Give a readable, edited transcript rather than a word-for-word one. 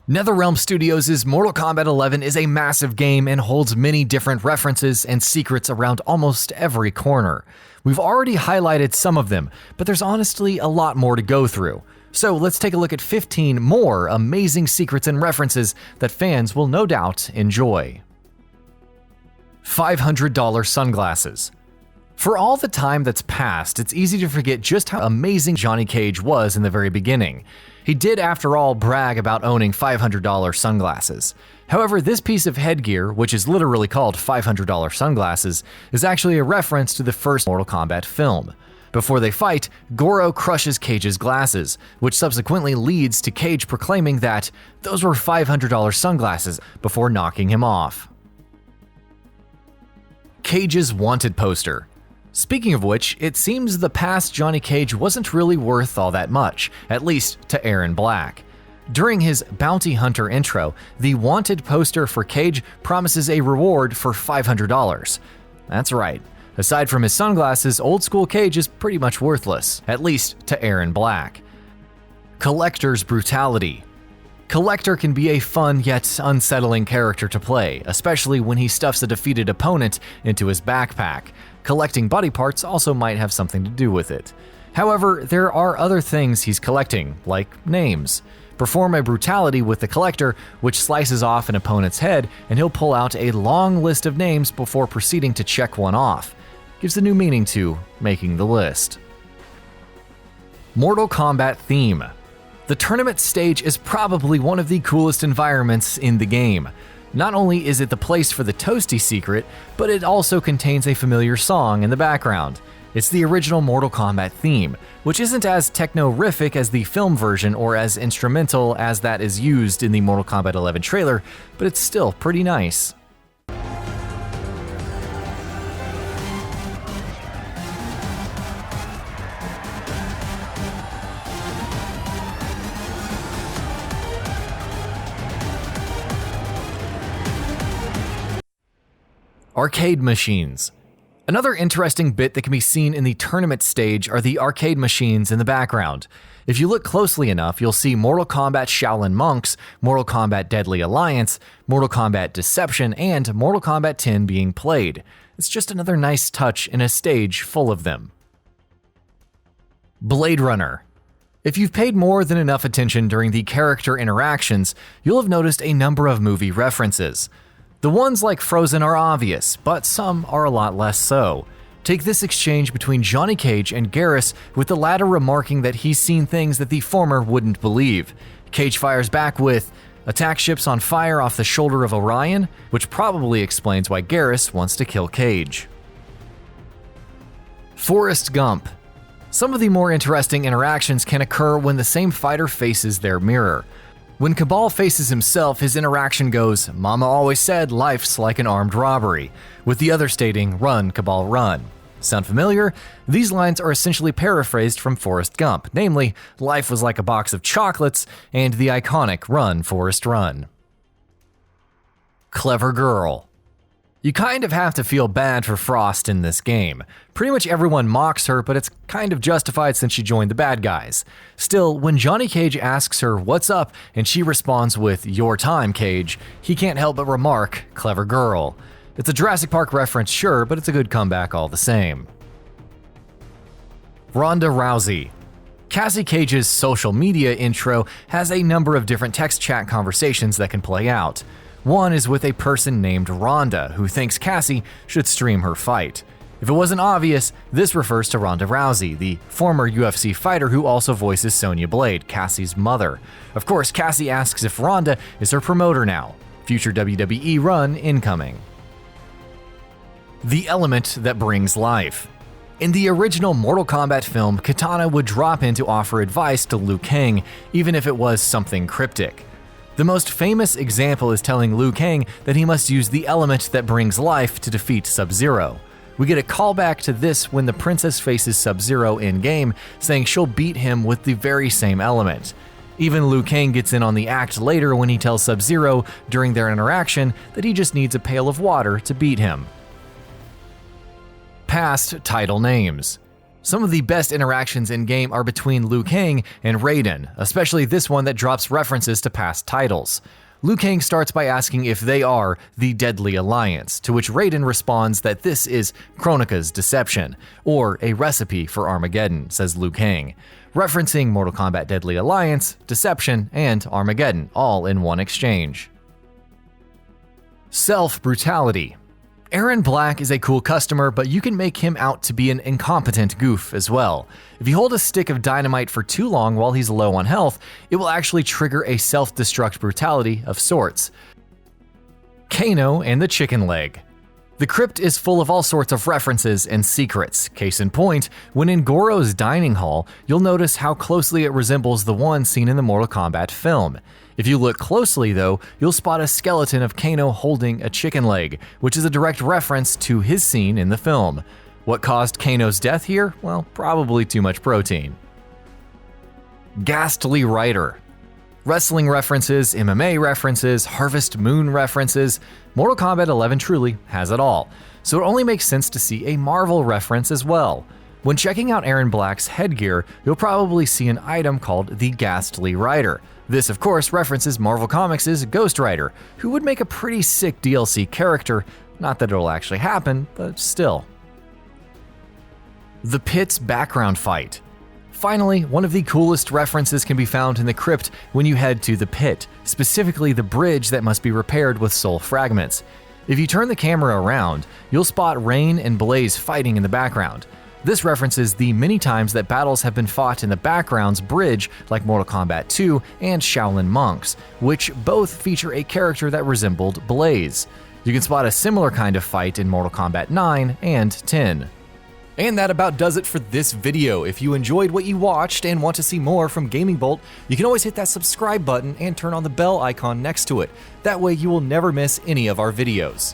NetherRealm Studios' Mortal Kombat 11 is a massive game and holds many different references and secrets around almost every corner. We've already highlighted some of them, but there's honestly a lot more to go through. So let's take a look at 15 more amazing secrets and references that fans will no doubt enjoy. $500 sunglasses. For all the time that's passed, it's easy to forget just how amazing Johnny Cage was in the very beginning. He did, after all, brag about owning $500 sunglasses. However, this piece of headgear, which is literally called $500 sunglasses, is actually a reference to the first Mortal Kombat film. Before they fight, Goro crushes Cage's glasses, which subsequently leads to Cage proclaiming that those were $500 sunglasses before knocking him off. Cage's wanted poster. Speaking of which, it seems the past Johnny Cage wasn't really worth all that much, at least to Aaron Black. During his Bounty Hunter intro, the wanted poster for Cage promises a reward for $500. That's right. Aside from his sunglasses, old school Cage is pretty much worthless, at least to Aaron Black. Collector's brutality. Collector can be a fun yet unsettling character to play, especially when he stuffs a defeated opponent into his backpack. Collecting body parts also might have something to do with it. However, there are other things he's collecting, like names. Perform a brutality with the Collector, which slices off an opponent's head, and he'll pull out a long list of names before proceeding to check one off. Gives a new meaning to making the list. Mortal Kombat theme. The tournament stage is probably one of the coolest environments in the game. Not only is it the place for the Toasty secret, but it also contains a familiar song in the background. It's the original Mortal Kombat theme, which isn't as techno-rific as the film version or as instrumental as that is used in the Mortal Kombat 11 trailer, but it's still pretty nice. Arcade machines. Another interesting bit that can be seen in the tournament stage are the arcade machines in the background. If you look closely enough, you'll see Mortal Kombat Shaolin Monks, Mortal Kombat Deadly Alliance, Mortal Kombat Deception, and Mortal Kombat 10 being played. It's just another nice touch in a stage full of them. Blade Runner. If you've paid more than enough attention during the character interactions, you'll have noticed a number of movie references. The ones like Frozen are obvious, but some are a lot less so. Take this exchange between Johnny Cage and GOROS, with the latter remarking that he's seen things that the former wouldn't believe. Cage fires back with, "Attack ships on fire off the shoulder of Orion," which probably explains why GOROS wants to kill Cage. FORREST GUMP. Some of the more interesting interactions can occur when the same fighter faces their mirror. When Kabal faces himself, his interaction goes, "Mama always said life's like an armed robbery," with the other stating, "Run, Kabal, run." Sound familiar? These lines are essentially paraphrased from Forrest Gump, namely, life was like a box of chocolates, and the iconic "Run, Forrest, run." Clever girl. You kind of have to feel bad for Frost in this game. Pretty much everyone mocks her, but it's kind of justified since she joined the bad guys. Still, when Johnny Cage asks her what's up and she responds with "Your time, Cage," he can't help but remark, "Clever girl." It's a Jurassic Park reference, sure, but it's a good comeback all the same. Ronda Rousey. Cassie Cage's social media intro has a number of different text chat conversations that can play out. One is with a person named Ronda, who thinks Cassie should stream her fight. If it wasn't obvious, this refers to Ronda Rousey, the former UFC fighter who also voices Sonya Blade, Cassie's mother. Of course, Cassie asks if Ronda is her promoter now. Future WWE run incoming. The element that brings life. In the original Mortal Kombat film, Kitana would drop in to offer advice to Liu Kang, even if it was something cryptic. The most famous example is telling Liu Kang that he must use the element that brings life to defeat Sub-Zero. We get a callback to this when the princess faces Sub-Zero in-game, saying she'll beat him with the very same element. Even Liu Kang gets in on the act later when he tells Sub-Zero during their interaction that he just needs a pail of water to beat him. Past title names. Some of the best interactions in-game are between Liu Kang and Raiden, especially this one that drops references to past titles. Liu Kang starts by asking if they are the Deadly Alliance, to which Raiden responds that this is Kronika's deception, or a recipe for Armageddon, says Liu Kang, referencing Mortal Kombat Deadly Alliance, Deception, and Armageddon, all in one exchange. Self-brutality. Aaron Black is a cool customer, but you can make him out to be an incompetent goof as well. If you hold a stick of dynamite for too long while he's low on health, it will actually trigger a self-destruct brutality of sorts. KANO and the chicken leg. The crypt is full of all sorts of references and secrets. Case in point, when in GOROS dining hall, you'll notice how closely it resembles the one seen in the Mortal Kombat film. If you look closely though, you'll spot a skeleton of KANO holding a chicken leg, which is a direct reference to his scene in the film. What caused KANO's death here? Well, probably too much protein. Ghastly Rider. Wrestling references, MMA references, Harvest Moon references, Mortal Kombat 11 truly has it all, so it only makes sense to see a Marvel reference as well. When checking out Aaron Black's headgear, you'll probably see an item called the Ghastly Rider. This, of course, references Marvel Comics' Ghost Rider, who would make a pretty sick DLC character, not that it'll actually happen, but still. The Pit's background fight. Finally, one of the coolest references can be found in the crypt when you head to the pit, specifically the bridge that must be repaired with soul fragments. If you turn the camera around, you'll spot Rain and Blaze fighting in the background. This references the many times that battles have been fought in the background's bridge like Mortal Kombat 2 and Shaolin Monks, which both feature a character that resembled Blaze. You can spot a similar kind of fight in Mortal Kombat 9 and 10. And that about does it for this video. If you enjoyed what you watched and want to see more from GamingBolt, you can always hit that subscribe button and turn on the bell icon next to it. That way you will never miss any of our videos.